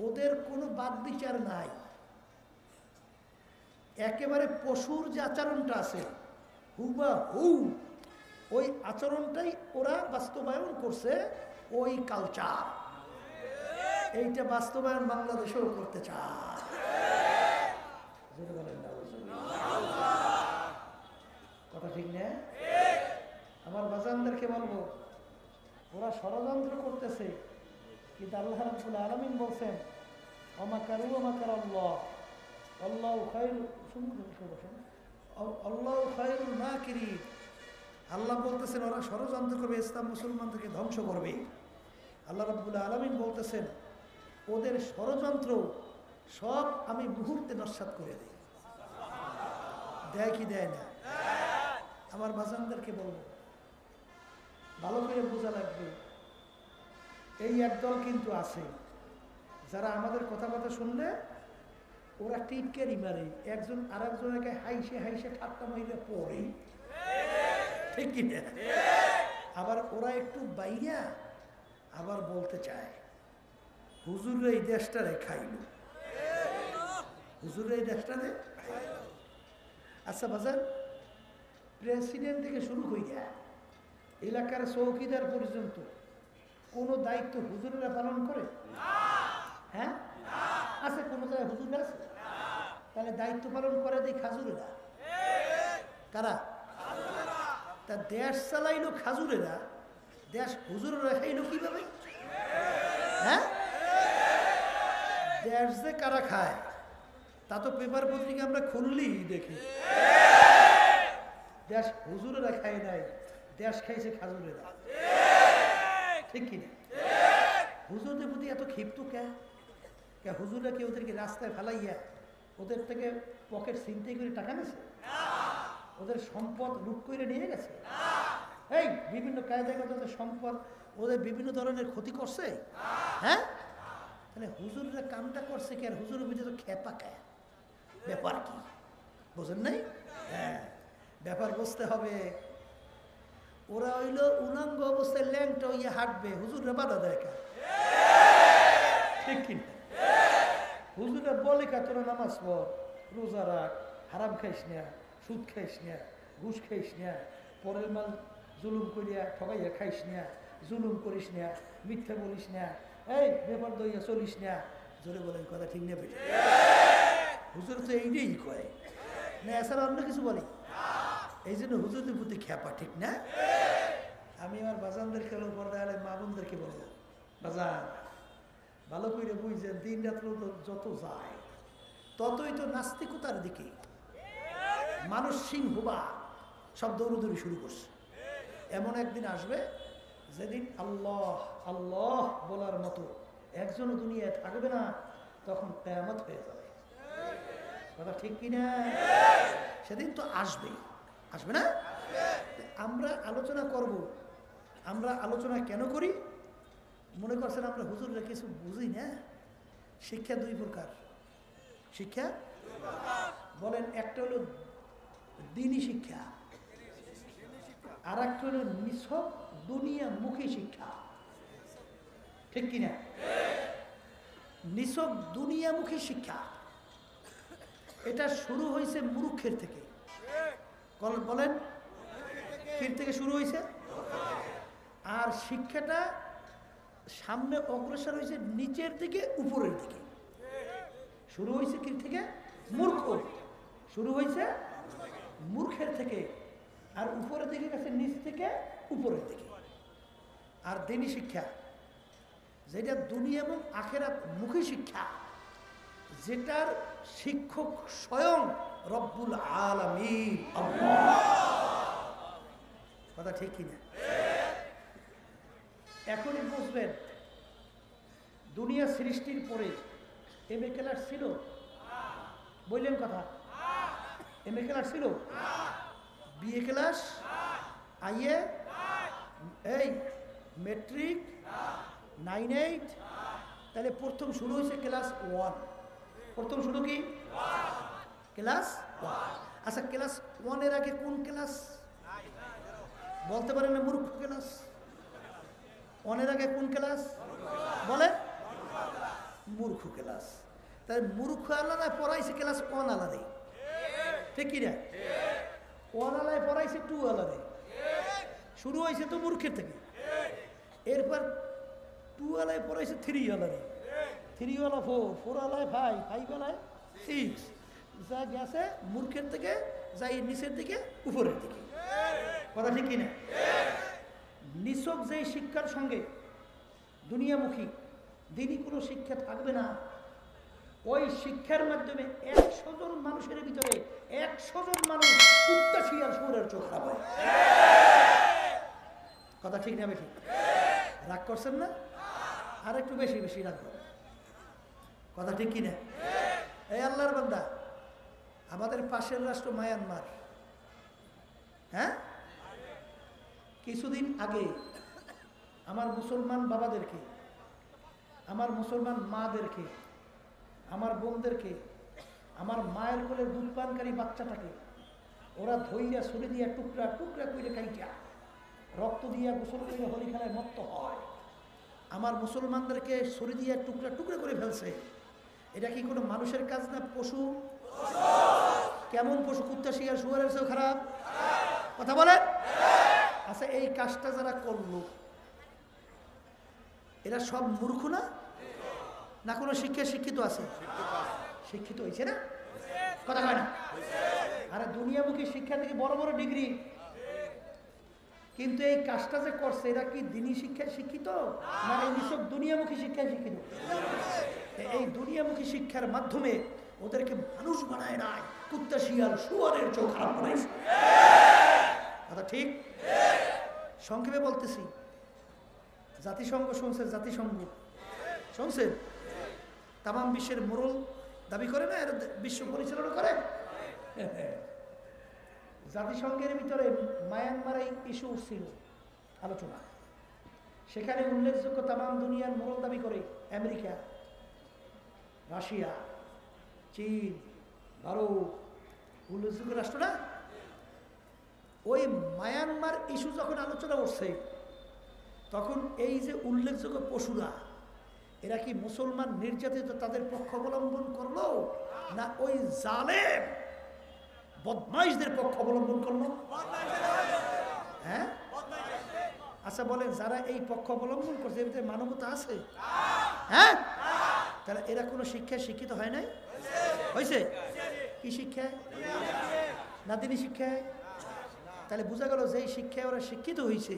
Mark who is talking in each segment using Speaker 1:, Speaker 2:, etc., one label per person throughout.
Speaker 1: ওদের কোনো বাদ বিচার নাই। একেবারে পশুর যে আচরণটা আছে হুবাহু ওই আচরণটাই ওরা বাস্তবায়ন করছে। ওই কালচার এইটা বাস্তবায়ন বাংলাদেশেও করতে চায়। কথা ঠিক না? আমার বাজানদেরকে বলবো, ওরা ষড়যন্ত্র করতেছে, কিন্তু আল্লাহ রাব্বুল আলামিন বলছেন ওমাকারু ওমাকারাল্লাহ আল্লাহু খায়রুল আল্লাহু খায়রুল মাকিরিন। আল্লাহ বলতেছেন ওরা ষড়যন্ত্র করবে, ইসলাম মুসলমানদেরকে ধ্বংস করবে। আল্লাহ রাব্বুল আলামিন বলতেছেন ওদের ষড়যন্ত্র সব আমি মুহূর্তে নস্যাৎ করে দিই। দেয় কি দেয় না? আমার বাজানদেরকে বলবো, ভালো করে বোঝা লাগবে, এই একদল কিন্তু আছে যারা আমাদের কথাবার্তা শুনলে ওরা টিটকারি মারে, একজন আর একজনকে হাইসে হাইসে ঠাট্টা মাইরে পড়ে, ঠিক কিনা? আবার ওরা একটু বাইরা আবার বলতে চায় হুজুর এই দেশটারে খাইল, হুজুর এই দেশটারে। আচ্ছা বাজার, প্রেসিডেন্ট থেকে শুরু করিয়া এলাকার চৌকিদার পর্যন্ত কোনো দায়িত্ব হুজুরেরা পালন করে? হ্যাঁ আছে, কোনো জায়গায় হুজুর আছে? তাহলে দায়িত্ব পালন করে দেয় খাজুরেরা। কারা? তা দেশ চালাইলো খাজুরেরা, দেশ হুজুরেরা খাইলো কিভাবে? হ্যাঁ, দেশ যে কারা খায় তা তো পেপার পত্রিকা আমরা খুললেই দেখি। দেশ হুজুরেরা খায় নাই, দেশ খাইছে খাজুরেরা, ঠিক কিনা? হুজুরদের প্রতি এত ক্ষিপ্ত কে? হুজুররা কি ওদেরকে রাস্তায় ফেলাইয়া ওদের থেকে পকেট ছিনতাই করে টাকা নিয়েছে? ওদের সম্পদ লুট করে নিয়ে গেছে? এই বিভিন্ন কায়দায় ওদের সম্পদ ওদের বিভিন্ন ধরনের ক্ষতি করছে? হ্যাঁ, তাহলে হুজুররা কামটা করছে কি? আর হুজুরের ভিতরে তো খেপা খায়, ব্যাপার কি বোঝেন নাই? হ্যাঁ, ব্যাপার বুঝতে হবে। ওরা হইল উলঙ্গ অবস্থায় ল্যাংটা হইয়া হাঁটবে, হুজুররা বাধা দেয়, ঠিক কিনা? হুজুরা বলে কা তোরা নামাজ পড়, রোজা রাখ, হারাম খাইস না, সুদ খাইস না, ঘুষ খাইস না, পরের মাল জুলুম করিয়া ঠগাইয়া খাইস না, জুলুম করিস না, মিথ্যা বলিস না, এই ব্যাপার দইয়া চলিস না। জোরে বলেন কথা ঠিক না? বেশি হুজুর তো এইটাই কয় না, এছাড়া অন্য কিছু বলে। এই জন্য হুজুরদের প্রতি খেপা, ঠিক না? আমি আমার বাজানদের খেলো পর্দায় মা বোনদেরকে বলবো, বাজান ভালো করে বুঝছেন, দিন রাত্র যত যায় ততই তো নাস্তিকতার দিকে মানুষ সিংহবা সব দৌড়দৌড়ি শুরু করছে। এমন একদিন আসবে যেদিন আল্লাহ আল্লাহ বলার মতো একজনও দুনিয়ায় থাকবে না, তখন কিয়ামত হয়ে যাবে। কথা ঠিক কিনা? সেদিন তো আসবেই, আসবে না? আমরা আলোচনা করব। আমরা আলোচনা কেন করি? মনে করছেন আমরা হুজুররা কিছু বুঝি না? শিক্ষা দুই প্রকার। শিক্ষা বলেন, একটা হলো দ্বীনি শিক্ষা, আর একটা হলো নিছক দুনিয়ামুখী শিক্ষা, ঠিক কিনা? নিছক দুনিয়ামুখী শিক্ষা এটা শুরু হয়েছে মূর্খের থেকে। বলেন কির থেকে শুরু হয়েছে? আর শিক্ষাটা সামনে অগ্রসর হয়েছে নিচের দিকে উপরের দিকে। শুরু হয়েছে কি থেকে? মূর্খ। শুরু হয়েছে মূর্খের থেকে, আর উপরের দিকে গেছে নিচ থেকে উপরের দিকে। আর দ্বীনি শিক্ষা যেটা দুনিয়া এবং আখিরাত মুখী শিক্ষা, যেটার শিক্ষক স্বয়ং রব্বুল আলামিন আল্লাহ। কথা ঠিক কিনা? এখনই বুঝবেন, দুনিয়া সৃষ্টির পরে এম এ ক্লাস ছিল? বললেন কথা, এম এ ক্লাস ছিল? বিএ ক্লাস, আইএ, এই মেট্রিক, 9-8, তাহলে প্রথম শুরু হয়েছে ক্লাস 1। প্রথম শুরু কি? ক্লাস 1। আচ্ছা, ক্লাস 1-এর আগে কোন ক্লাস বলতে পারেন না? মূর্খ ক্লাস। 1-এর আগে কোন ক্লাস বলে? মূর্খ ক্লাস। তাই মূর্খ আলাদায় পড়াইছে ক্লাস ওয়ান আলাদাই, ঠিক কিনা? ওয়ান আলায় পড়াইছে টু আলাদাই। শুরু হয়েছে তো মূর্খের থেকে, এরপর টু আলায় পড়াইছে থ্রি আলাদাই, থ্রি ওয়ালা ফোর, ফোর আলায় ফাইভ, ফাইভ আলায় সিক্স, যা গেছে মূর্খের থেকে যাই নিচের দিকে উপরের দিকে। কথা ঠিক কিনা? নিছক যে শিক্ষার সঙ্গে দুনিয়ামুখী দিনই কোনো শিক্ষা থাকবে না, ওই শিক্ষার মাধ্যমে 100 জন মানুষের ভিতরে 100 জন মানুষ কুত্তা শিয়াল শুয়োরের চোখ খারাপ হয়। কথা ঠিক না বেঠিক? রাগ করছেন না? আর একটু বেশি বেশি রাগ করবেন। কথা ঠিক কিনা? এই আল্লাহর বান্দা, আমাদের পাশের রাষ্ট্র মায়ানমার, হ্যাঁ, কিছুদিন আগে আমার মুসলমান বাবাদেরকে, আমার মুসলমান মাদেরকে, আমার বোনদেরকে, আমার মায়ের কোলের দুধ পানকারী বাচ্চাটাকে ওরা ধইরা ছুরি দিয়া টুকরা টুকরা করে কাইটা রক্ত দিয়া গোসল করে হোলি খেলায় মত্ত হয়। আমার মুসলমানদেরকে ছুরি দিয়া টুকরা টুকরা করে ফেলছে। এটা কি কোনো মানুষের কাজ না? পশু। কেমন পশু? কুত্তা শিয়াল শুয়োরের চেয়েও খারাপ। কথা বলে? আচ্ছা, এই কাজটা যারা করলো এরা সব মূর্খ না? না কোনো শিক্ষিত আছে? শিক্ষিত হয়েছে না? কথা হয় না? আরে দুনিয়ামুখী শিক্ষা থেকে বড় বড় ডিগ্রি, কিন্তু এই কাজটা যে করছে এরা কি দিনী শিক্ষায় শিক্ষিত না এই নিছক দুনিয়ামুখী শিক্ষায় শিক্ষিত? এই দুনিয়ামুখী শিক্ষার মাধ্যমে ওদেরকে মানুষ বানায় নাই, কুত্তা শিয়াল শুয়োরের চোখ খারাপ বানাইছে। কথা ঠিক? সংক্ষেপে বলতেছি, জাতিসংঘ শুনছেন? জাতিসংঘ শুনছেন? তামাম বিশ্বের মোড়ল দাবি করে না, এরা বিশ্ব পরিচালনা করে। জাতিসংঘের ভিতরে মায়ানমারে ইস্যু উঠছিল আলোচনা, সেখানে উল্লেখযোগ্য তামাম দুনিয়ার মোড়ল দাবি করে আমেরিকা, রাশিয়া, চীন, ভারত, উল্লেখযোগ্য রাষ্ট্র না? ওই মায়ানমার ইস্যু যখন আলোচনা উঠছে তখন এই যে উল্লেখযোগ্য পশুরা, এরা কি মুসলমান নির্যাতিত তাদের পক্ষ অবলম্বন করলো না ওই জালেম বদমাইশদের পক্ষ অবলম্বন করলো? হ্যাঁ, আচ্ছা বলেন, যারা এই পক্ষ অবলম্বন করছে এর ভিতরে মানবতা আছে? হ্যাঁ, তাহলে এরা কোনো শিক্ষায় শিক্ষিত হয় নাই? হয়েছে? কি শিক্ষায়? না দিনী শিক্ষায়? তাহলে বোঝা গেল যেই শিক্ষায় ওরা শিক্ষিত হয়েছে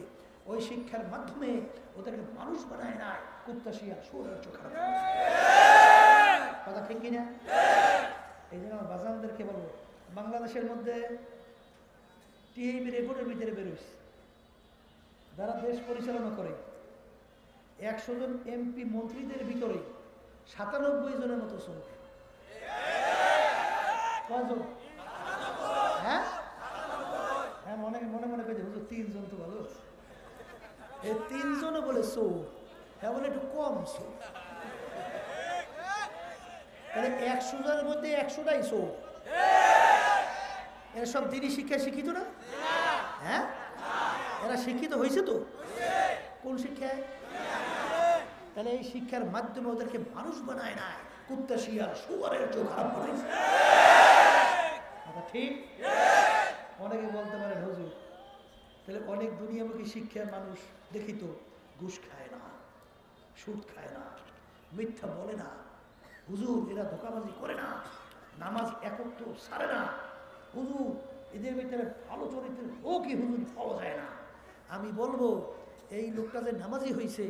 Speaker 1: ওই শিক্ষার মাধ্যমে ওদেরকে মানুষ বানায় না, কুত্তা শিয়াল শুয়োরের চোখ খারাপ। কথা ঠিক কিনা? এই জন্য আমার বাজানদেরকে বলবো, বাংলাদেশের মধ্যে টিআইবি রেকর্ডের ভিতরে বেরোইছে, যারা দেশ পরিচালনা করে 100 জন এমপি মন্ত্রীদের ভিতরে 97 জনের মতো চোর। কয়জন? হ্যাঁ হ্যাঁ, মনে মনে মনে পেয়েছে হুজুর 3 জন তো ভালো, এই 3 জনও বলে চোর, হ্যাঁ বলে একটু কম চোর। তাহলে 100 জনের মধ্যে 100টাই চোর। এরা সব দিনই শিক্ষায় শিক্ষিত না? হ্যাঁ, এরা শিক্ষিত হয়েছে তো? কোন শিক্ষায়? তাহলে এই শিক্ষার মাধ্যমে ওদেরকে মানুষ বানায় না, কুত্তা শিয়াল শুয়োরের চোখ খারাপ বানাইছে। ঠিক? অনেকে বলতে পারেন হুজুর তাহলে অনেক দুনিয়ামুখী শিক্ষার মানুষ দেখি তো ঘুষ খায় না, সুদ খায় না, মিথ্যা বলে না, হুজুর এরা ধোঁকাবাজি করে না, নামাজ একত্র ছাড়ে না, হুজুর এদের ভিতরে ভালো চরিত্রের লোকই হুজুর পাওয়া যায় না। আমি বলবো এই লোকটা যে নামাজি হয়েছে,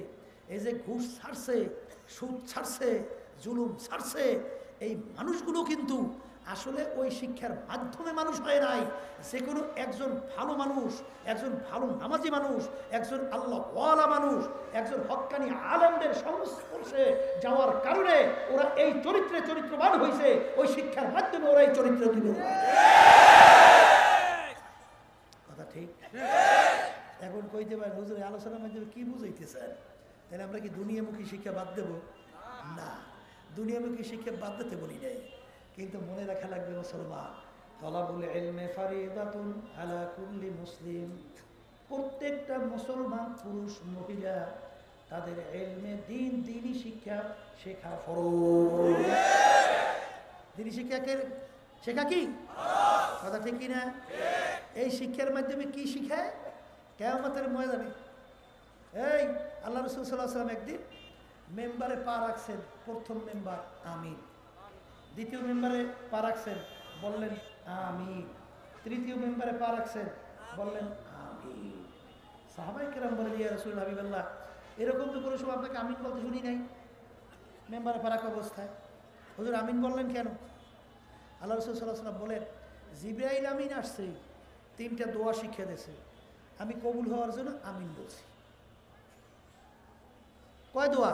Speaker 1: এই যে ঘুষ ছাড়ছে, সুদ ছাড়ছে, জুলুম ছাড়ছে, এই মানুষগুলো কিন্তু আসলে ওই শিক্ষার মাধ্যমে মানুষ হয় নাই। যে কোনো একজন ভালো মানুষ, একজন ভালো নামাজি মানুষ, একজন আল্লাহওয়ালা মানুষ, একজন হক্কানি আলেমদের সংস্পর্শে যাওয়ার কারণে ওরা এই চরিত্রবান হয়েছে। ওই শিক্ষার মাধ্যমে ওরা এই চরিত্র দিবে। কথা ঠিক? এখন কইতে পারেন হুজুর আলোচনার মাধ্যমে কি বুঝাইতেছেন? তাহলে আমরা কি দুনিয়ামুখী শিক্ষা বাদ দেব? না, দুনিয়ামুখী শিক্ষা বাদ দিতে বলি নাই, কিন্তু মনে রাখা লাগবে মুসলমান, তলাবুল ইলমে ফারিদাতুন আলা কুল্লি মুসলিম, প্রত্যেকটা মুসলমান পুরুষ মহিলা তাদের ইলমে দ্বীন, দ্বীনি শিক্ষা শেখা ফরজ। দ্বীনি শিক্ষাকে শেখা কি কথা ঠিক কিনা? এই শিক্ষার মাধ্যমে কি শিখায়? কিয়ামতের ময়দানে এই আল্লাহ রাসূল সাল্লাল্লাহু আলাইহি ওয়াসাল্লাম একদিন মেম্বারে পা রাখছেন, প্রথম মেম্বার আমিন, দ্বিতীয় মেম্বারে পা রাখছেন, বললেন আমিন, তৃতীয় মেম্বারে পা রাখছেন, বললেন আমিন। সাহাবায়ে কেরাম বলেন, ইয়া রাসূল হাবিবাল্লাহ, এরকম তো কোনো সময় আপনাকে আমিন বলতে শুনি নাই মেম্বারে পা রাখা অবস্থায়, হুজুর আমিন বললেন কেন? আল্লাহ রাসূল সাল্লাল্লাহু আলাইহি ওয়াসাল্লাম বলেন, জিবরাইল আমিন আসছে, 3টা দোয়া শিখিয়ে দিয়েছে, আমি কবুল হওয়ার জন্য আমিন বলছি। কয় দোয়া?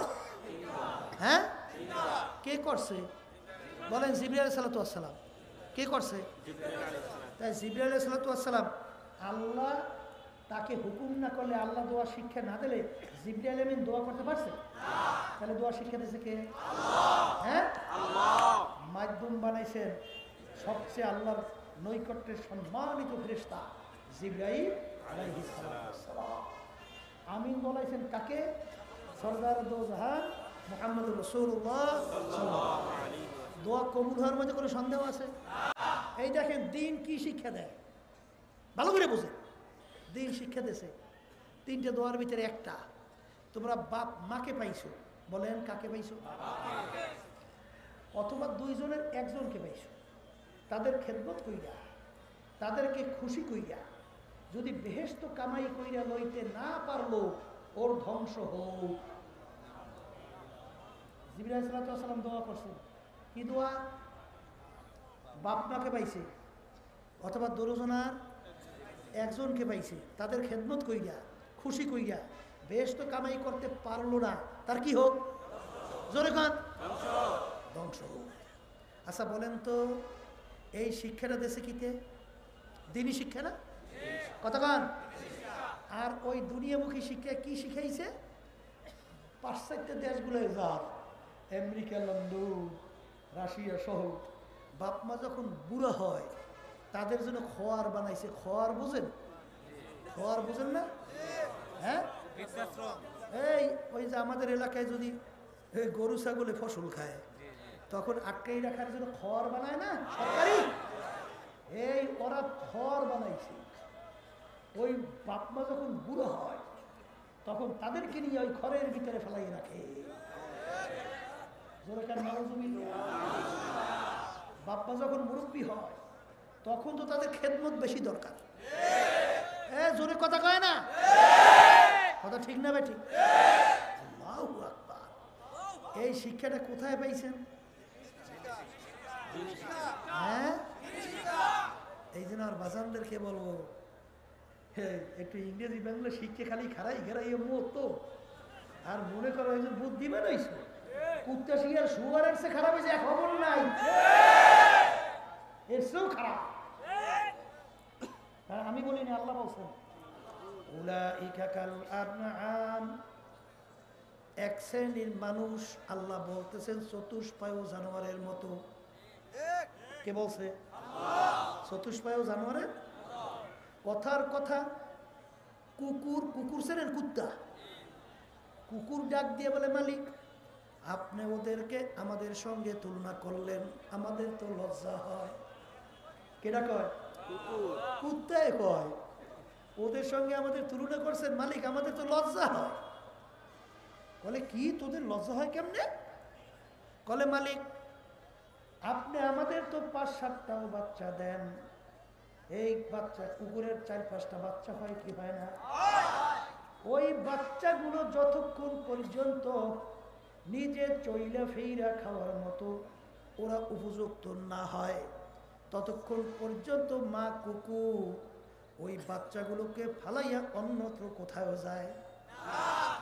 Speaker 1: হ্যাঁ, কে করছে বলেন? জিবরাইল আলাইহিস সালাতু ওয়াস সালাম। কে করছে? তাই জিবরাইল আলাইহিস সালাতু ওয়াস সালাম, আল্লাহ তাকে হুকুম না করলে, আল্লাহ দোয়া শিক্ষা না দিলে জিবরাইল আমিন দোয়া করতে পারছে? তাহলে দোয়া শিক্ষা দিয়েছে কে? হ্যাঁ, মাধ্যম বানাইছেন সবচেয়ে আল্লাহর নৈকট্যের সম্মানিত ফেরেশতা জিবরাইল আলাইহিস সালাম। আমিন বলাইছেন কাকে? সরদার দো জাহান মুহাম্মদুর রাসূলুল্লাহ সাল্লাল্লাহু আলাইহি ওয়াসাল্লাম। দোয়া কবুল হওয়ার মধ্যে কোনো সন্দেহ আছে? এই দেখেন দ্বীন কি শিক্ষা দেয়, ভালো করে বুঝেন। দ্বীন শিক্ষা দিয়েছে 3টে দোয়ার ভিতরে একটা, তোমরা বাপ মাকে পাইছো, বলেন কাকে পাইছো? অথবা 2 জনের 1 জনকে পাইছো, তাদের খেদমত কইরা, তাদেরকে খুশি কইরা, যদি বেহেশত কামাই কইরা লইতে না পারলো, ওর ধ্বংস হোক। জিবরাইল আলাইহিস সালাতু ওয়াস সালাম দোয়া করছেন, কি দোয়া? বাপ মাকে পাইছে অথবা 2 জনের 1 জনকে পাইছে, তাদের খেদমত কইরা, খুশি কইরা, বেহেশত কামাই করতে পারলো না, তার কি হোক? জোরে কান, ধ্বংস হোক। আচ্ছা বলেন তো, এই শিক্ষাটা দেশে কিতে? দ্বীনি শিক্ষা না? কথা কান। আর ওই দুনিয়ামুখী শিক্ষা কি শিখাইছে? পাশ্চাত্য দেশগুলোয় যার, আমেরিকা, লন্ডন, রাশিয়া সহ, বাপ মা যখন বুড়া হয় তাদের জন্য খোয়ার বানাইছে। খোয়ার বুঝেন? খোয়ার বুঝেন না? হ্যাঁ, এই ওই যে আমাদের এলাকায় যদি গরু ছাগলে ফসল খায়, তখন আটকাই রাখার জন্য খড় বানায় না সরকারি, এই ওরা খড় বানাইছে। ওই বাপমা যখন বুড়ো হয় তখন তাদেরকে নিয়ে ওই খড়ের ভিতরে ফেলাই রাখে। বাপমা যখন মুরব্বী হয় তখন তো তাদের খেদমত বেশি দরকার। জোরে কথা কয় না? কথা ঠিক না ভাই? ঠিক। আল্লাহু আকবার। এই শিক্ষাটা কোথায় পাইছেন? হ্যাঁ, এই জন্য আর বাজানদেরকে বলবো, একটু ইংরেজি বাংলা শিখে খালি খারাই ঘেরাই তো, আর মনে করো একজন বুদ্ধিমান হয়েছে, কুত্তা শিয়ার শুয়ারের সে খারাপ হয়েছে খবর নাই, এর চেয়েও খারাপ। আমি বলিনি, আল্লাহ বলছেন উলাইকা কাল আনআম, এক শ্রেণীর মানুষ, আল্লাহ বলতেছেন চতুষ্পায়ু জানোয়ারের মতো। কে বলছে? চতুষ্পায়ু জানোয়ারের কথার কথা। কুকুর, কুকুর ছিলেন কুত্তা, কুকুর ডাক দিয়ে বলে, মালিক আপনি ওদেরকে আমাদের সঙ্গে তুলনা করলেন, আমাদের তো লজ্জা হয়। কেডা কয়? কুত্তায় কয়, ওদের সঙ্গে আমাদের তুলনা করছেন মালিক, আমাদের তো লজ্জা হয়। বলে কি তোদের লজ্জা হয় কেমনে? বলে মালিক আপনি আমাদের তো 5-7টাও বাচ্চা দেন, এই বাচ্চা কুকুরের 4-5টা বাচ্চা হয় কি হয় না? ওই বাচ্চাগুলো যতক্ষণ পর্যন্ত নিজে চইলা ফেইরা খাওয়ার মতো ওরা উপযুক্ত না হয়, ততক্ষণ পর্যন্ত মা কুকুর ওই বাচ্চাগুলোকে ফালাইয়া অন্যত্র কোথাও যায়?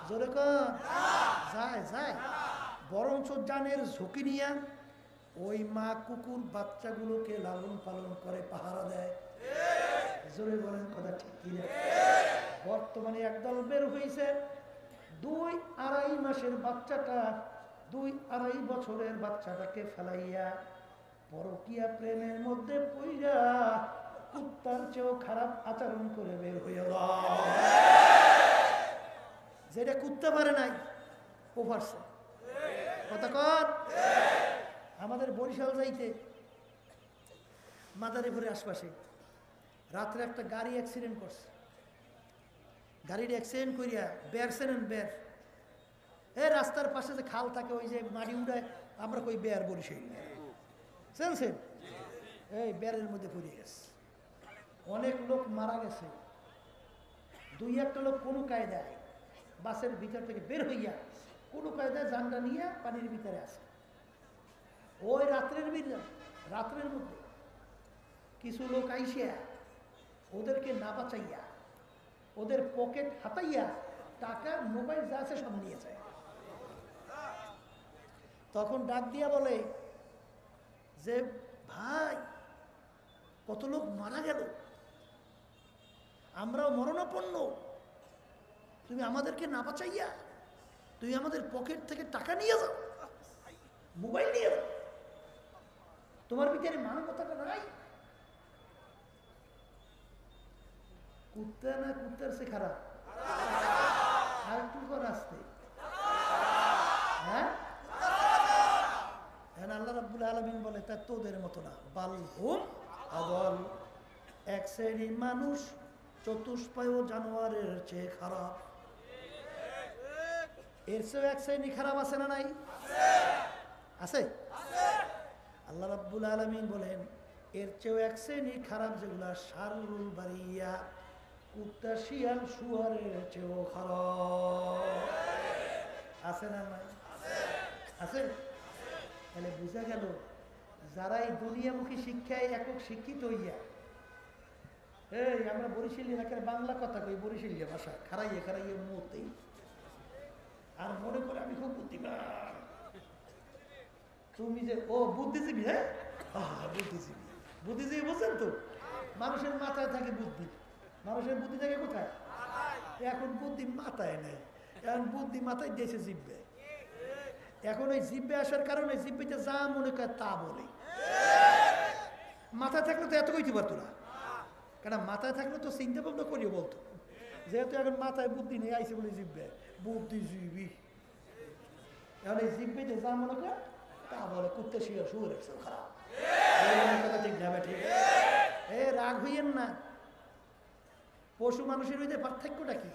Speaker 1: জোরে কর, যায় যায়। বরঞ্চ জানের ঝুঁকি নিয়ে ওই মা কুকুর বাচ্চাগুলোকে লালন পালন করে, পাহারা দেয়। জোরে বলেন কথা ঠিক কিনা? বর্তমানে একদল বের হয়েছে, 2-2.5 মাসের বাচ্চাটা, 2-2.5 বছরের বাচ্চাটাকে ফেলাইয়া পরকীয়া প্রেমের মধ্যে পইরা কুত্তার চেয়েও খারাপ আচরণ করে বের হইয়া, যেটা কুত্তা পারে নাই পারছে কথা কর। আমাদের বরিশাল যাইতে মাদারীপুরের আশপাশে রাত্রে একটা গাড়ি অ্যাক্সিডেন্ট করছে। গাড়ির অ্যাক্সিডেন্ট করিয়া বেরছেন বের রাস্তার পাশে যে খাল থাকে ওই যে মাটি উঠায় আমরা কই বের বরিশাল শুনছেন, এই বেরের মধ্যে পড়ে গেছে। অনেক লোক মারা গেছে। দুই একটা লোক কোনো কায়দায় বাসের ভিতর থেকে বের হইয়া কোনো কায়দায় জানটা নিয়ে পানির ভিতরে আছে। ওই রাত্রের মধ্যে কিছু লোক আইসিয়া ওদেরকে না বাঁচাইয়া ওদের পকেট হাতাইয়া টাকা মোবাইল যা আছে সব নিয়ে যায়। তখন ডাক দিয়া বলে যে ভাই কত লোক মারা গেল, আমরাও মরণাপন্ন, তুমি আমাদেরকে না বাঁচাইয়া তুমি আমাদের পকেট থেকে টাকা নিয়ে যাও, মোবাইল নিয়ে যাও, তোমার ভিতরে মানবতাটা নাই। কুত্তা না কুত্তার সে খারাপ আর একটু কর আসতে। হ্যাঁ আল্লাহ রাব্বুল আলামিন বলে তা তোদের মতো না, বাল হুম আদল, এক শ্রেণীর মানুষ চতুষ্পায় জানোয়ারের চেয়ে খারাপ। এর চেয়ে এক শ্রেণী খারাপ আছে না নাই? আছে। আল্লাহ রাব্বুল আলামিন বলেন এর চেয়েও এক শ্রেণী খারাপ যেগুলা শারুল বারিয়া, কুত্তা শিয়াল শুয়ারের চেয়েও খারাপ। আছে না নাই? আছে। তাহলে বোঝা গেল যারা এই দুনিয়ামুখী শিক্ষায় একক শিক্ষিত হইয়া, এই আমরা বরিশালী এলাকার বাংলা কথা কই, বরিশালী ভাষা খারাইয়ে মতেই আর মনে করে আমি খুব বুদ্ধিমান। তুমি যে ও বুদ্ধিজীবী, হ্যাঁ বুদ্ধিজীবী বুঝছেন তো, মানুষের মাথায় থাকে বুদ্ধি। মানুষের বুদ্ধি থাকে কোথায়? এখন বুদ্ধি মাথায় নেই, এখন বুদ্ধি মাথায় দিয়েছে জিভে। এখন ওই জিভে আসার কারণে জিভেতে যা মনে করে তা বলে। মাথায় থাকলে তো এত কইতে পারতো না, কারণ মাথায় থাকলে তো চিন্তা ভাবনা করিও বলতো। যেহেতু এখন মাথায় বুদ্ধি নেই আইসে বলে জিভে বুদ্ধিজীবী। এখন এই জিভেতে যা মনে করে তা বলে, কুত্তে শিয়াল শুয়ে রেখেছে খারাপ। ঠিক না ঠিক? রাগ হইয়েন না। পশু মানুষের মধ্যে পার্থক্যটা কি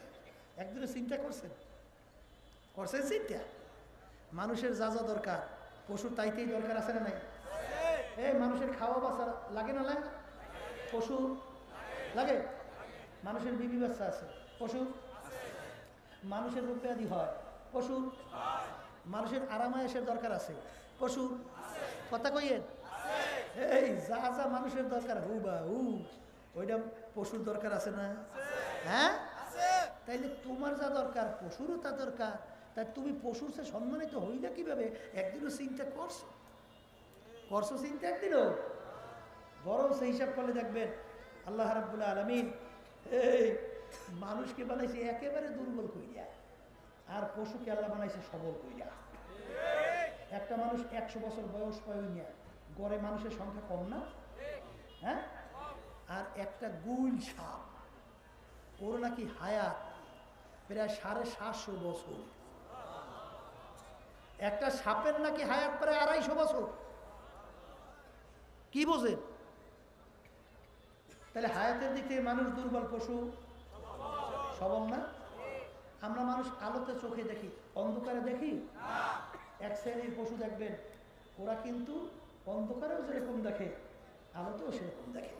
Speaker 1: একদিনে চিন্তা করছেন চিন্তা? মানুষের যা যা দরকার পশুর তাইতেই দরকার আছে না নাই? মানুষের খাওয়া বাচ্চা লাগে না লাগে? পশু লাগে। মানুষের বিবি বাচ্চা আছে, পশু। মানুষের রূপ ব্যাধি হয়, পশু। মানুষের আরামায়েশের দরকার আছে, পশু। কথা কইয়েন, এই যা যা মানুষের দরকার ওইটা পশুর দরকার আছে না? হ্যাঁ, তাইলে তোমার যা দরকার পশুরও তা দরকার। তাই তুমি পশুর সে সম্মানিত হইলে কিভাবে? একদিনও চিন্তা করছো চিন্তা একদিনও? বরং সেই হিসাব করলে দেখবেন আল্লাহ রাব্বুল আলামিন এই মানুষকে বানাইছে একেবারে দুর্বল কইরা, আর পশুকে আল্লাহ বানাইছে সবল কইরা। একটা মানুষ 100 বছর বয়স পাইয়া গড়ে মানুষের সংখ্যা কম না? হ্যাঁ, আর একটা গুল সাপ ওর নাকি হায়াত প্রায় 750 বছর। একটা সাপের নাকি হায়াত প্রায় 250 বছর। কি বোঝেন? তাহলে হায়াতের দিক থেকে মানুষ দুর্বল, পশু সবল না? আমরা মানুষ আলোতে চোখে দেখি, অন্ধকারে দেখি। এক শ্রেণীর পশু দেখবেন ওরা কিন্তু অন্ধকারেও যেরকম দেখে আলোতেও সেরকম দেখে।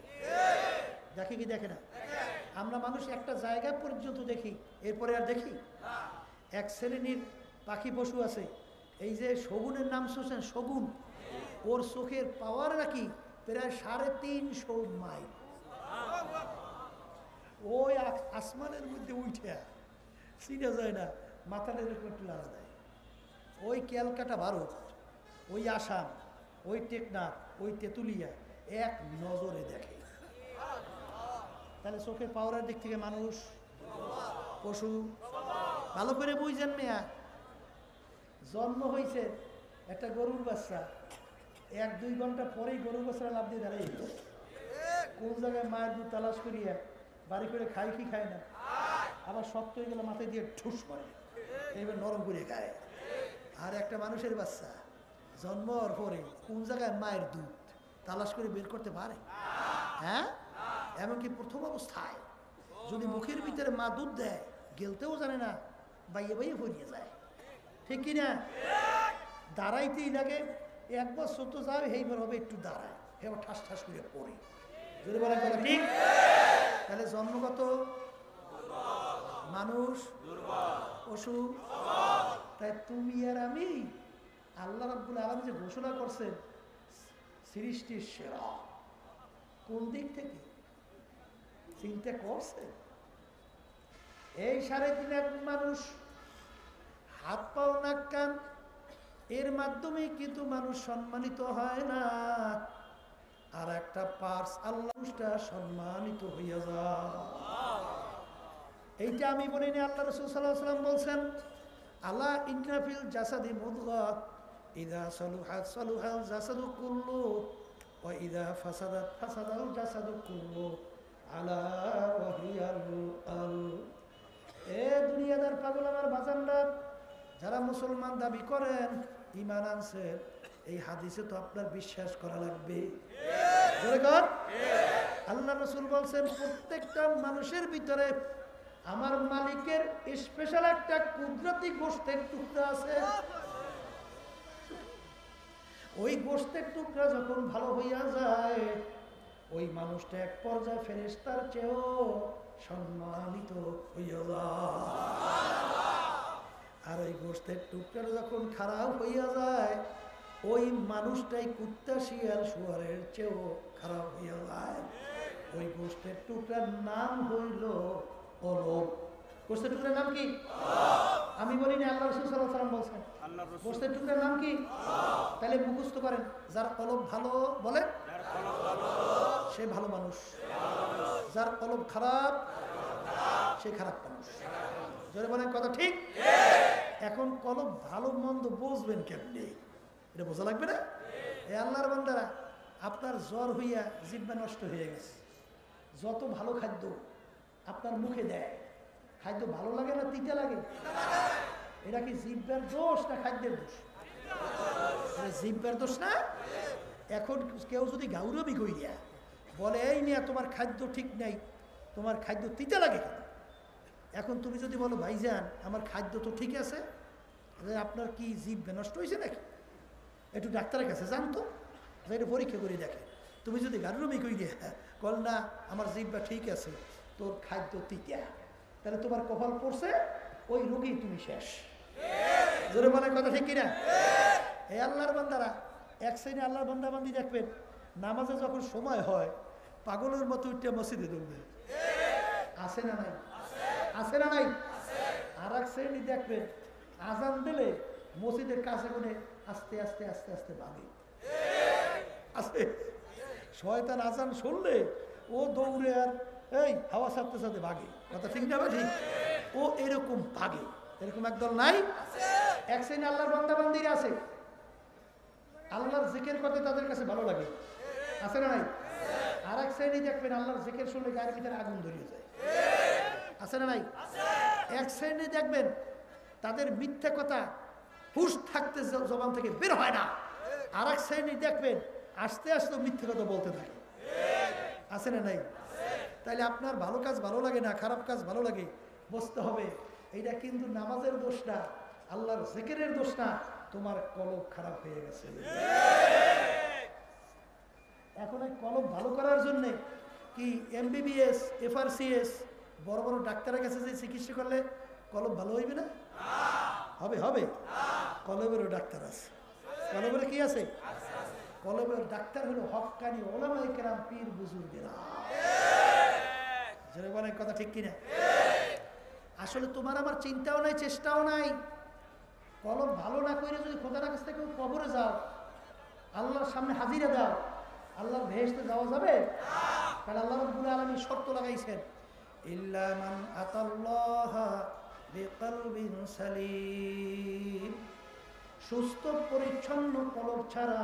Speaker 1: দেখে কি দেখে না? আমরা মানুষ একটা জায়গা পর্যন্ত দেখি, এরপরে আর দেখি। এক শ্রেণীর পাখি পশু আছে, এই যে শগুনের নাম শুনছেন? শগুন, ওর চোখের পাওয়ার নাকি প্রায় 350 মাইল। ওই আসমানের মধ্যে উঠে চিনা যায় না, মাথার এরকম একটু লাড়া দেয়। ওই ক্যালকাটা ভারত, ওই আসাম, ওই টেকনাফ, ওই তেঁতুলিয়া এক নজরে দেখে। তাহলে চোখের পাওয়ারের দিক থেকে মানুষ পশু। ভালো করে বুঝছেন মেয়া? জন্ম হয়েছে একটা গরুর বাচ্চা, 1-2 ঘন্টা পরেই গরুর বাচ্চা লাভ দিয়ে দাঁড়াই কোন জায়গায় মায়ের দুধ তালাশ করিয়া বাড়ি করে খায় কি খায় না, আবার শক্ত হয়ে গেলে মাথায় দিয়ে ঠুস করে, এইবার নরম করে খায়। আর একটা মানুষের বাচ্চা জন্ম হওয়ার পরে কোন জায়গায় মায়ের দুধ তালাশ করে বের করতে পারে? হ্যাঁ, এমনকি প্রথম অবস্থায় যদি মুখের ভিতরে মা দুধ দেয় গেলতেও জানে না, বাইয়ে বাইয়ে ভরিয়ে যায়, ঠিক কিনা? দাঁড়াইতেই লাগে, এক বছর তো যাবে এইবার হবে একটু দাঁড়ায়, এবার ঠাস ঠাস করে পড়ে, যদি বলেন কথা ঠিক। তাহলে জন্মগত মানুষ পশু, তাই তুমি আর আমি আল্লাহ রাব্বুল আলামিন যে ঘোষণা করছেন সৃষ্টির সেরা, কোন দিক থেকে চিন্তা করছে? এই 3.5 মানুষ হাত পাও নাক কান, এর মাধ্যমে কিন্তু মানুষ সম্মানিত হয় না, আর একটা পার্স আল্লাহটা সম্মানিত হইয়া যায়। এইটা আমি বলিনি, আল্লাহ রাসূল সাল্লাল্লাহু আলাইহি ওয়াসাল্লাম বলছেন, আলা ইন্না ফিল জাসাদি মুদগাহ ইযা সালুহাত সালুহাল জাসাদু কুল্লু ওয়া ইযা ফাসাদাত ফাসাদাল জাসাদু কুল্লু আলা ওয়া হিয়াল কলব। এ দুনিয়াদার পাগল আমার বাজানরা, যারা মুসলমান দাবি করেন, ঈমান আনছেন, এই হাদিসে তো আপনার বিশ্বাস করা লাগবে। আল্লাহ রাসূল বলছেন প্রত্যেকটা মানুষের ভিতরে আমার মালিকের স্পেশাল একটা কুদরতি গোশতের টুকরা আছে। ওই গোশতের টুকরা যখন ভালো হইয়া যায়, ওই মানুষটা এক পর্যায়ে ফেরেশতার চেয়েও সম্মানিত হইয়া যায়। আর ওই গোশতের টুকরা যখন খারাপ হইয়া যায়, ওই মানুষটাই কুত্তা শিয়াল শুয়ারের চেয়েও খারাপ হইয়া যায়। ওই গোশতের টুকরার নাম হইল কলব। গোশতের টুকরার নাম কি? আমি বলিনি, আল্লাহ রাসূল সাল্লাল্লাহু আলাইহি ওয়াসাল্লাম বলেছেন। গোশতের টুকরার নাম কি? তাহলে মুখস্থ করেন, যার কলব ভালো বলে সে ভালো মানুষ, যার কলব খারাপ সে খারাপ মানুষ। জোরে বলেন কথা ঠিক। এখন কলব ভালো মন্দ বুঝবেন কেমনে? এটা বোঝা লাগবে না? এই আল্লাহর বান্দারা, আপনার জ্বর হইয়া জিহ্বা নষ্ট হয়ে গেছে, যত ভালো খাদ্য আপনার মুখে দেয়, খাদ্য ভালো লাগে না তিতা লাগে? এটা কি জিহ্বার দোষ না খাদ্যের দোষ? জিহ্বার দোষ না? এখন কেউ যদি গাউরবি কইয়া বলে, এই নিয়ে তোমার খাদ্য ঠিক নাই, তোমার খাদ্য তিতা লাগে কেন? এখন তুমি যদি বলো, ভাইজান আমার খাদ্য তো ঠিক আছে, আপনার কি জিহ্বা নষ্ট হয়েছে নাকি? একটু ডাক্তারের কাছে জানতো, এটা পরীক্ষা করে দেখে। তুমি যদি গারুরমি কই দিয়ে বল না আমার জিহ্বা ঠিক আছে, তোর খাদ্য তিতা, তাহলে তোমার কপাল পড়ছে, ওই রোগী তুমি শেষ। জোরে বলে কথা ঠিক কিনা? এই আল্লাহর বান্দারা, এক শ্রেণী আল্লাহর বান্দাবান্দি দেখবেন, নামাজে যখন সময় হয় পাগলের মতো উঠে মসজিদে দৌড়বে, আছে না নাই? আছে না নাই? আর এক শ্রেণী দেখবেন আজান দিলে মসজিদের কাছে কোনে আস্তে আস্তে আস্তে আস্তে ভাগে। আছে শয়তান আজান শুনলে ও দৌড়ে আর এই হাওয়া ছাড়তে ছাড়তে ভাগে, কথা ঠিক না? ঠিক, ও এরকম ভাগে। এরকম একদল নাই? এক শ্রেণী আল্লাহর বান্দাবান্দিরা আছে, আল্লাহর জিকির করতে তাদের কাছে ভালো লাগে, আছে না নাই? আর এক শ্রেণী দেখবেন আল্লাহর জিকির শুনলে গায়ের ভিতরে আগুন ধরিয়ে যায়, আছে না নাই? এক শ্রেণী দেখবেন তাদের মিথ্যা কথা হুশ থাকতে জবান থেকে বের হয় না। আর এক শ্রেণী দেখবেন আস্তে আস্তে মিথ্যা কথা বলতে থাকে, আছে না নাই? তাইলে আপনার ভালো কাজ ভালো লাগে না, খারাপ কাজ ভালো লাগে, বুঝতে হবে এইটা কিন্তু নামাজের দোষ না, আল্লাহর জিকিরের দোষ না, তোমার কলব খারাপ হয়ে গেছে। এখন এই কলব ভালো করার জন্য কি MBBS FRCS বড় বড় ডাক্তারের কাছে যে চিকিৎসা করলে কলব ভালো হইবে না? হবে হবে। কলবেরও ডাক্তার আছে। কলবের কি আছে? কলবের ডাক্তার হলো হক্কানি ওলামায়ে কেরাম, পীর বুজুর্গেরা। যারা বলে কথা ঠিক কিনা? আসলে তোমার আমার চিন্তাও নাই, চেষ্টাও নাই। কলব ভালো না করে যদি খোদার কাছ থেকে কবরে যাও, আল্লাহর সামনে হাজিরা দাও, আল্লাহর বেহেশতে যাওয়া যাবে? কারণ আল্লাহ রাব্বুল আলামিন শর্ত লাগাইছেন, ইল্লা মান আতাল্লাহা বিকলবিন সালিম, সুস্থ পরিচ্ছন্ন কলব ছাড়া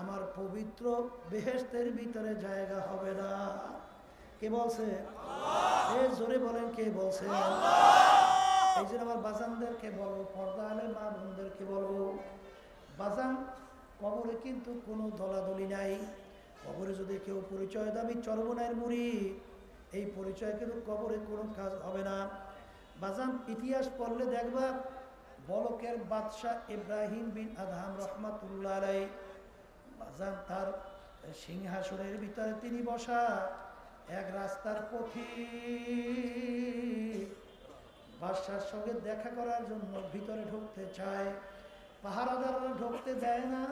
Speaker 1: আমার পবিত্র বেহেশতের ভিতরে জায়গা হবে না। কে বলছে? আল্লাহ। জোরে বলেন কে বলছে? আল্লাহ। এই জন্য আমার বাজানদেরকে বলবো, পর্দা আলে মা বোনদেরকে বলবো, বাজান কবরে কিন্তু কোনো দলাদলি নাই। কবরে যদি কেউ পরিচয় দেয় আমি চরমনায়ের মুড়ি, এই পরিচয় কিন্তু কবরে কোনো কাজ হবে না। বাজান ইতিহাস পড়লে দেখবা বলকের বাদশাহ ইব্রাহিম বিন আদহাম রহমাতুল্লাহ আলাইহি, বাজান তার সিংহাসনের ভিতরে তিনি বসা, এক রাস্তার পথিক বাদশার সঙ্গে দেখা করার জন্য ভিতরে ঢুকতে চায়, পাহারাদাররা ঢুকতে দেয় না।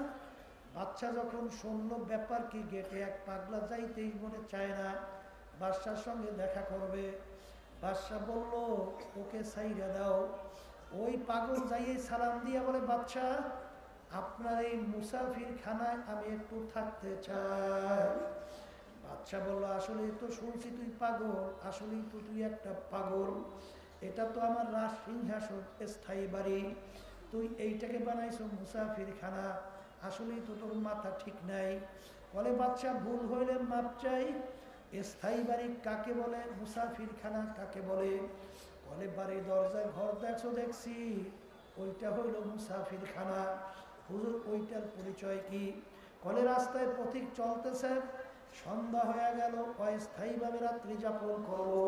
Speaker 1: বাচ্চা যখন শুনল ব্যাপার কি, গেটে এক পাগলা যাইতেই মনে চায় না বাদশার সঙ্গে দেখা করবে। বাদশাহ বলল ওকে সাইরা দাও। ওই পাগল যাইয়ে সালাম দিয়া বলে, বাদশা আপনার এই মুসাফির খানায় আমি একটু থাকতে চাই। বাদশা বলল আসলে তো শুনছি তুই পাগল, আসলেই তো তুই একটা পাগল, এটা তো আমার রাজ সিংহাসন স্থায়ী বাড়ি, তুই এইটাকে বানাইছো মুসাফির খানা, আসলেই তো তোর মাথা ঠিক নাই। বলে বাদশা ভুল হইলে মাপ চাই, স্থায়ী বাড়ি কাকে বলে, মুসাফির খানা কাকে বলে? বলে বাড়ির দরজায় ঘর দেখছো, দেখছি, ওইটা হইল মুসাফির খানা। হুজুর ওইটার পরিচয় কি? বলে রাস্তায় পথিক চলতেছে, সন্ধ্যা হয়ে গেল, অস্থায়ীভাবে রাত্রি যাপন করবো,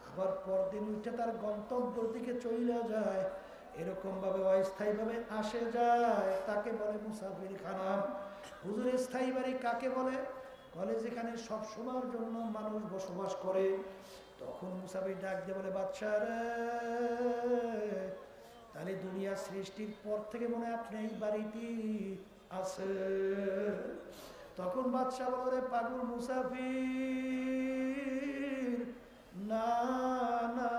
Speaker 1: আবার পরদিন উঠে তার গন্তব্যের দিকে চলে যায়, এরকম ভাবে অস্থায়ীভাবে আসে যায়, তাকে বলে মুসাফির খানা। হুজুর স্থায়ী বাড়ি কাকে বলে? বলে যেখানে সব সময়ের জন্য মানুষ বসবাস করে। তখন মুসাফির ডাক দিয়ে বলে, বাদশা রে, তাহলে দুনিয়া সৃষ্টির পর থেকে মনে হয় আপনি এই বাড়িতে আছে। তখন বাদশা বলে, রে পাগল মুসাফির, না না,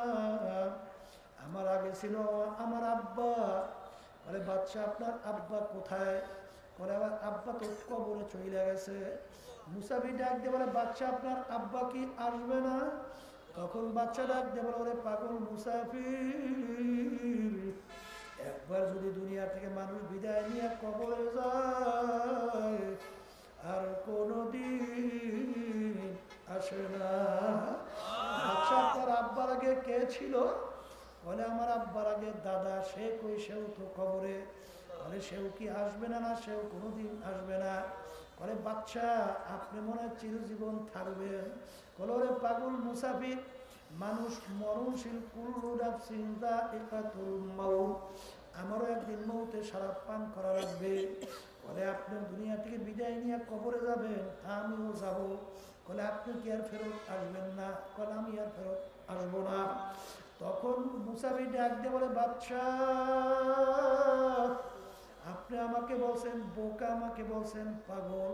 Speaker 1: আমার আগে ছিল আমার আব্বা। বলে বাদশা আপনার আব্বা কোথায়? বলে আমার আব্বা তো কবরে চলে গেছে। মুসাফির ডাক দিয়ে বলে, বাদশা আপনার আব্বা কি আসবে না? তখন বাচ্চা ডাক দিয়ে বলে, ওরে পাগল মুসাফির, একবার যদি দুনিয়া থেকে মানুষ বিদায় নিয়ে কবরে যায় আর কোনদিন আসে না। আচ্ছা আপনার আব্বার আগে কে ছিল? বলে আমার আব্বার আগে দাদা, সে কই, সেও তো কবরে। বলে সেও কি আসবে না? না, সেও কোনোদিন আসবে না। বলে বাচ্চা আপনি মনে হয় চিরজীবন থাকবেন। বলে ওরে পাগল মুসাফির, মানুষ মরণশীল, কুল্লু নাফসিন যায়িকাতুল মাউত, আমারও একদিন মৌতে শরাব পান করা লাগবে। বলে আপনি দুনিয়া থেকে বিদায় নিয়ে কবরে যাবেন, আমিও যাব। বলে আপনি কি আর ফেরত আসবেন না? বলে আমি আর ফেরত আসবো না। তখন মুসাফির ডাক দিয়ে বলে, বাদশা আপনি আমাকে বলছেন বোকা, আমাকে বলছেন পাগল,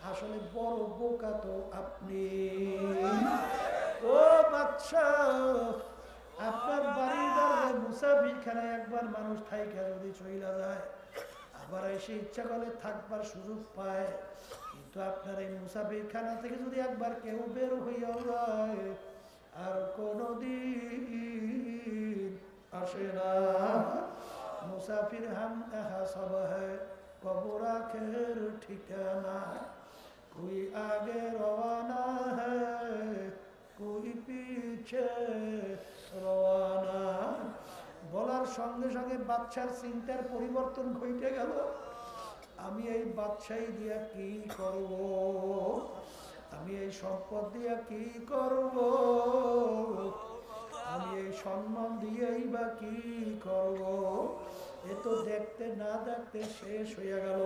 Speaker 1: আসলে বড় বোকা তো আপনি। ও বাদশা, আপনার বাড়ির দরজায় মুসাফির খানায় একবার মানুষ থাইকা যদি চইলা যায়, আবার এসে ইচ্ছা করলে থাকবার সুযোগ পায়, কিন্তু আপনার এই মুসাফির খানা থেকে যদি একবার কেউ বের হইয়া যায় আর কোনদিন আসে না। মুসাফির হাম এহা সব হ্যায়, কবর আখের ঠিকানা, কোই আগে রওয়ানা হ্যায়, কোই পিছে রওয়ানা। বলার সঙ্গে সঙ্গে বাদশার চিন্তার পরিবর্তন ঘটে গেল। আমি এই বাদশাহী দিয়া কি করব? আমি এই সম্পদ দিয়া কি করব? আমি এই সম্মান দিয়েই বা কি করব? এ তো দেখতে না দেখতে শেষ হয়ে গেল।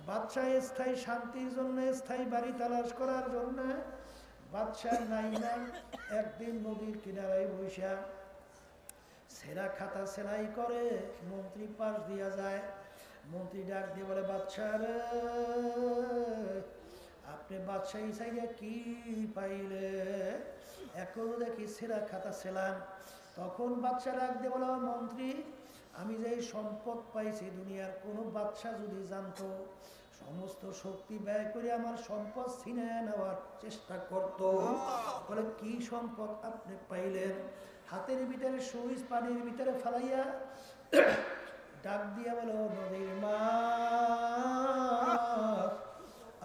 Speaker 1: বাদশাহ স্থায়ী শান্তির জন্য, স্থায়ী বাড়ি তালাশ করার জন্য বাদশাহ নাই না একদিন নদীর কিনারায় বসা সেরা খাতা সেলাই করে, মন্ত্রী পাশ দিয়া যায়। মন্ত্রী ডাক দিয়ে বলে, বাদশাহ রে, আপনি বাদশাহী চাইলে কি পাইলে? এখনো দেখি সেরা খাতা সেলাম। তখন বাদশাহ ডাক দিয়ে বলে, মন্ত্রী আমি যে সম্পদ পাইছি, দুনিয়ার কোনো বাদশাহ যদি জানতো, সমস্ত শক্তি ব্যয় করে আমার সম্পদ ছিনে নেওয়ার চেষ্টা করত। বলে কি সম্পদ আপনি পাইলেন? হাতের ভিতরে সুইচ পানির ভিতরে ফেলাইয়া ডাক দিয়া বলো, নদীর মাছ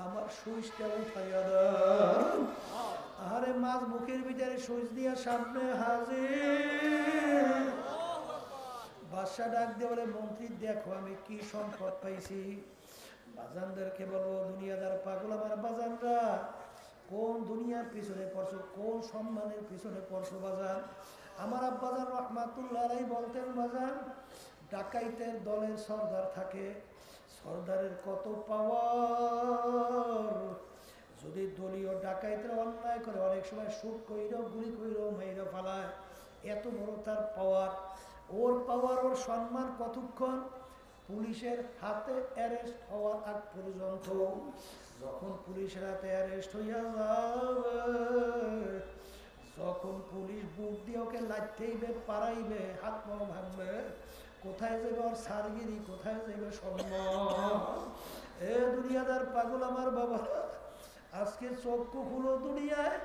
Speaker 1: আমার সুইচটা উঠাইয়া দাও। আরে মাছ মুখের ভিতরে সুইচ দিয়া সামনে হাজির। বাদশা ডাক দিয়ে বলে, মন্ত্রী দেখো আমি কি সম্পদ পাইছি। বাজানদেরকে বলবো, দুনিয়াদার পাগল আমার বাজানরা, কোন দুনিয়ার পিছনে পড়ছো, কোন সম্মানের পিছনে পড়ছো বাজান? আমার আব্বাজান রহমাতুল্লাহ আলাইহি বলতেন, বাজান ডাকাইতের দলের সর্দার থাকে, সর্দারের কত পাওয়ার। যদি দলীয় ডাকাইতরা অন্যায় করে অনেক সময় শুট কইরাও গুলি কইরাও মেয়েরা ফালায়, এত বড় তার পাওয়ার। ওর পাওয়ার, ওর সম্মান কতক্ষণ? পুলিশের হাতে অ্যারেস্ট হওয়ার আগ পর্যন্ত। যখন পুলিশের হাতে অ্যারেস্ট হইয়া যাবে, যখন পুলিশ বুক দিয়ে ওকে লাইতেইবে, পাড়াইবে, হাত পা ভাঙবে, কোথায় যাবে ওর সারগিরি, কোথায় যাবে সম্মান? এ দুনিয়াদার পাগল আমার বাবা, আজকে চক্ষু খুলো দুনিয়ায়।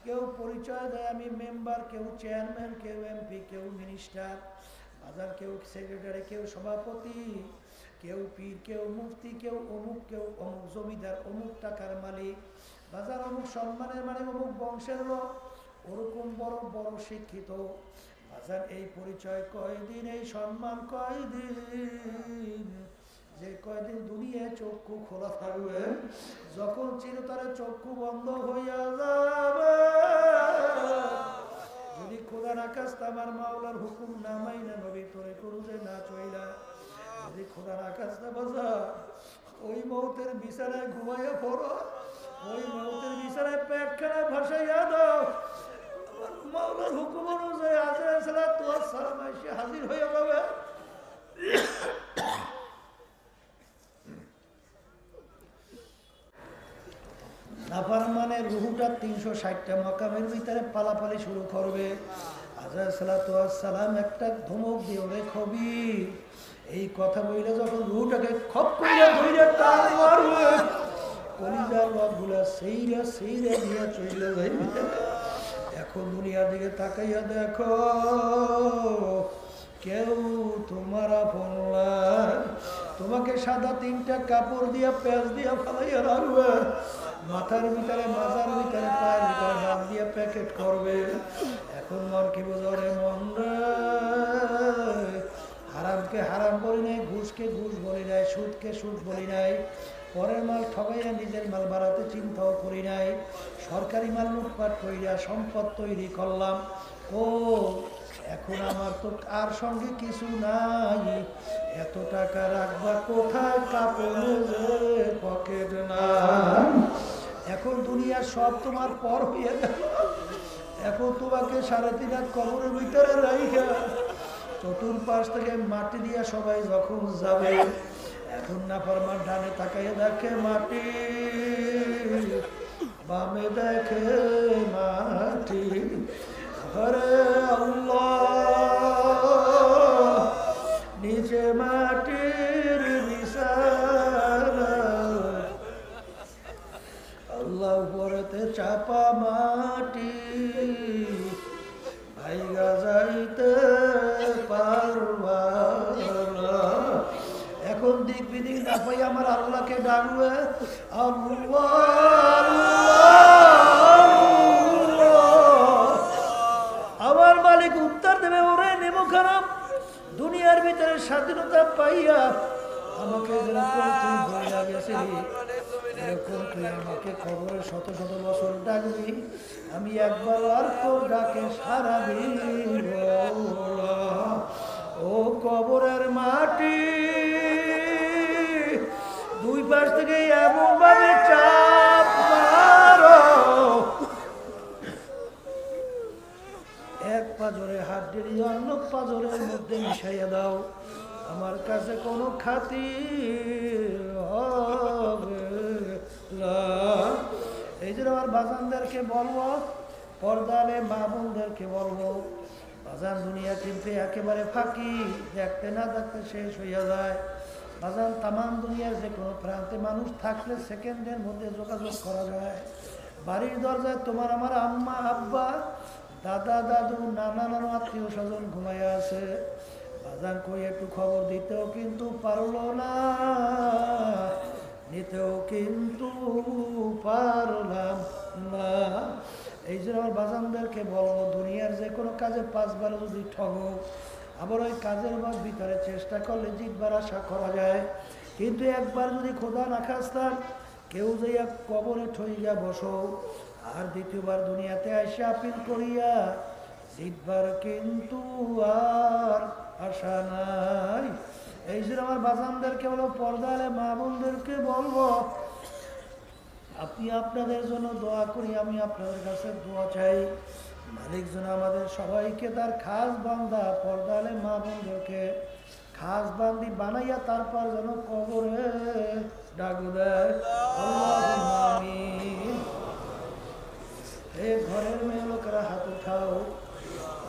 Speaker 1: কেউ পরিচয় দেয় আমি মেম্বার, কেউ চেয়ারম্যান, কেউ এমপি, কেউ মিনিস্টার, বাজার কেউ সেক্রেটারি, কেউ সভাপতি, কেউ পীর, কেউ মুফতি, কেউ অমুক, কেউ অমুক জমিদার, অমুক টাকার মালিক, বাজার অমুক সম্মানের মানে অমুক বংশের লোক, ওরকম বড় বড় শিক্ষিত। বাজার এই পরিচয় কয়দিন, এই সম্মান কয়দিন? যে কয়দিন দুনিয়ায় চক্ষু খোলা থাকবে, যখন চিরতরে চক্ষু বন্ধ হইয়া যাবে, যদি খোদা না কাস্তা আমার মাওলার হুকুম না মাইনা নবী তোরে করুজে না চইলা, যদি খোদা না কাস্তা বাজা ওই মৌতের বিছানায় ঘুমাইয়া পড়ো, ওই মৌতের বিছানায় পেটখানা ভাসাইয়া দাও, আমার মাওলার হুকুম অনুযায়ী আজরাইল সালাতু ওয়াস সালাম এসে হাজির হইয়া যাবে। নাফরমানের রুহুটা 360টা মাকামের ভিতরে পালাপালি শুরু করবে। আজরাইল সালাতু ওয়াস সালাম একটা ধমক দিয়ে ওরে খবি, এই কথা বইলে যখন রুহুটাকে খপ কইরা ধইরা টান মারবে, কলিজার রগগুলা সেইরা সেইরা দিয়ে চলে যাইবে। এখন দুনিয়ার দিকে তাকাইয়া দেখো, কেউ তোমার আপন না। তোমাকে সাদা 3টা কাপড় দিয়া পেঁচ দিয়া ফালাইয়া রাখবে, মাথার ভিতরে, মাজার ভিতরে, পায়ের ভিতরে নাম দিয়ে প্যাকেট করবে। এখন মন কি বোঝরে? মন রে, হারামকে হারাম বলি নাই, ঘুষকে ঘুষ বলি নাই, সুদকে সুদ বলি নাই, পরের মাল ঠগাইয়া নিজের মাল বাড়াতে চিন্তাও করি নাই, সরকারি মাল লুটপাট করিয়া সম্পদ তৈরি করলাম। ও এখন আমার তো আর সঙ্গে কিছু নাই, এত টাকা রাখবা কোথায়? কাপড়ের পকেট না। এখন দুনিয়া সব তোমার পর হইয়া গেল। এখন তোমাকে 3.5 হাত কবরের ভিতরে রাইখা চতুর্পাশ থেকে মাটি দিয়া সবাই যখন যাবে, এখন নাফরমান ডানে তাকাইয়া দেখে মাটি, বামে দেখে মাটি। হরে আল্লাহ, নিচে মাটির বিছানা, আল্লাহ উপরেতে চাপা মাটি, ভাইগা যাইতে পারবা না। এখন দিক বিদিক না পাই আমার আল্লাহকে ডাকবে, আমার মালিক উত্তর দেবে, ওরে নেমো খারাপ, দুনিয়ার ভিতরে স্বাধীনতা পাইয়া আমাকে যেরকম তুই বইয়া গেছিলি, এরকম তুই আমাকে কবরে শত শত বছর ডাকবি, আমি একবার আর তোর ডাকে সারা দিব। ও কবরের মাটি, দুই পাশ থেকে এমন ভাবে চাপ মারো, এক পাজরে হাড্ডির অন্য পাজরের মধ্যে মিশাইয়া দাও, আমার কাছে কোনো খাতির হবে না। এই জন্য আমার বাজানদেরকে বলবো, পর্দালে মা বোনদেরকে বলবো, বাজান দুনিয়া কিন্তু একেবারে ফাঁকি, দেখতে না দেখতে শেষ হইয়া যায়। বাজান তামাম দুনিয়ার যে কোনো প্রান্তে মানুষ থাকলে সেকেন্ডের মধ্যে যোগাযোগ করা যায়। বাড়ির দরজায় তোমার আমার আম্মা আব্বা দাদা দাদু নানা নানা আত্মীয় স্বজন ঘুমাইয়া আছে, বাজান কই একটু খবর দিতেও কিন্তু পারলো না, নিতেও কিন্তু পারলাম না। এই জন্য আমার বাজানদেরকে বলো, দুনিয়ার যে কোনো কাজে 5 বার যদি ঠগো, আবার ওই কাজের ভিতরে চেষ্টা করলে জিতবার আশা করা যায়, কিন্তু একবার যদি খোদা না খাস্তান কেউ যাইয়া কবরে ঠইয়া বসো আর দ্বিতীয়বার দুনিয়াতে এসে আপিল করিয়া জিতবার কিন্তু আর আশা নাই। এই জন্য আমার বাজানদেরকে বলো, পর্দালে মা বোনদেরকে বলবো, আপনি আপনাদের জন্য দোয়া করি, আমি আপনাদের কাছে দোয়া চাই। মালিক যেন আমাদের সবাইকে তার খাস বান্দা পর্দালে মা বোনদেরকে খাস বান্দি বানাইয়া তারপর যেন কবরে ডাক দেয়। আল্লাহুম্মা আমিন। এই ঘরের মেয়ে লোকেরা হাত উঠাও,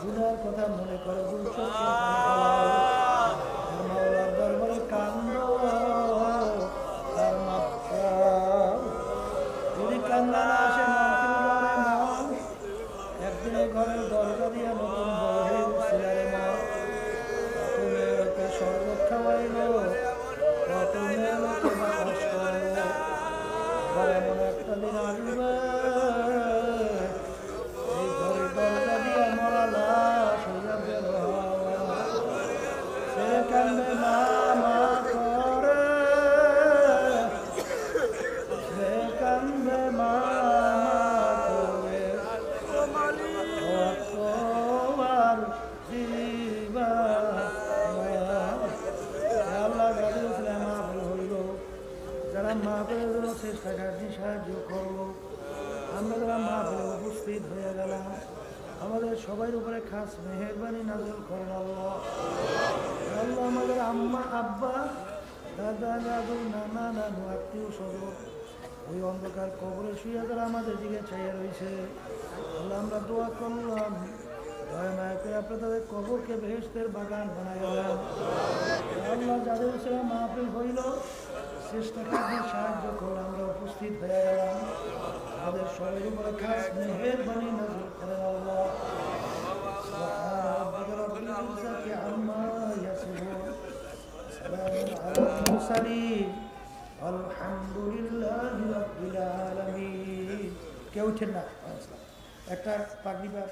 Speaker 1: গুনার কথা মনে করে দুই চোখে পানি ফেলাও, মাওলার দরবারে কান্দো, তার মাফ চাও। যদি কান্না না আসে মাহফিলের নাম, একদিনে ঘরের দরজা দিয়ে নতুন বউ হয়ে উঠছিল রে মা। কত মেয়ে লোকে শরবত খাওয়াইল, কত মেয়ে লোকে বাতাস করল, আবার এমন একটা দিন আসবে এই ঘরের দরজা দিয়ে মরা লাশ হইয়া বের হওয়া। সে কান্দে মা মা করে, সে কান্দে মা করে, তোমার দিবা আল্লাহ যাদের উপরে মাহফিল হইল, যারা মাহফিলের জন্য চেষ্টা কাটি সাহায্য করলো, আমরা যারা মাহফিলে উপস্থিত হয়ে গেলাম, আমাদের সবার উপরে খাস মেহেরবানি নাযিল করেন আল্লাহ। আল্লাহ আমাদের আম্মা আব্বা দাদা দাদু নানা নানু আত্মীয় স্বজন ওই অন্ধকার কবরে শুয়ে যারা আমাদের দিকে চাইয়া রয়েছে, আল্লাহ আমরা দোয়া করলাম, দয়া মায়া করে আপনি তাদের কবরকে বেহেশতের বাগান বানায় গেলাম। আল্লাহ যাদের ছেলে মাহফিল হইল, চেষ্টা করে সাহায্য করলে আমরা উপস্থিত হয়ে গেলাম, আমাদের সবার উপরে খাস মেহেরবানি নাযিল করেন আল্লাহ। সুবহান রাব্বিকা রাব্বিল ইজ্জাতি আম্মা ইয়াসিফুন, সালামুন আলাল মুরসালিন, আলহামদুলিল্লাহি রাব্বিল আলামিন। কেউ উঠেন না, একটা পাগড়ি বা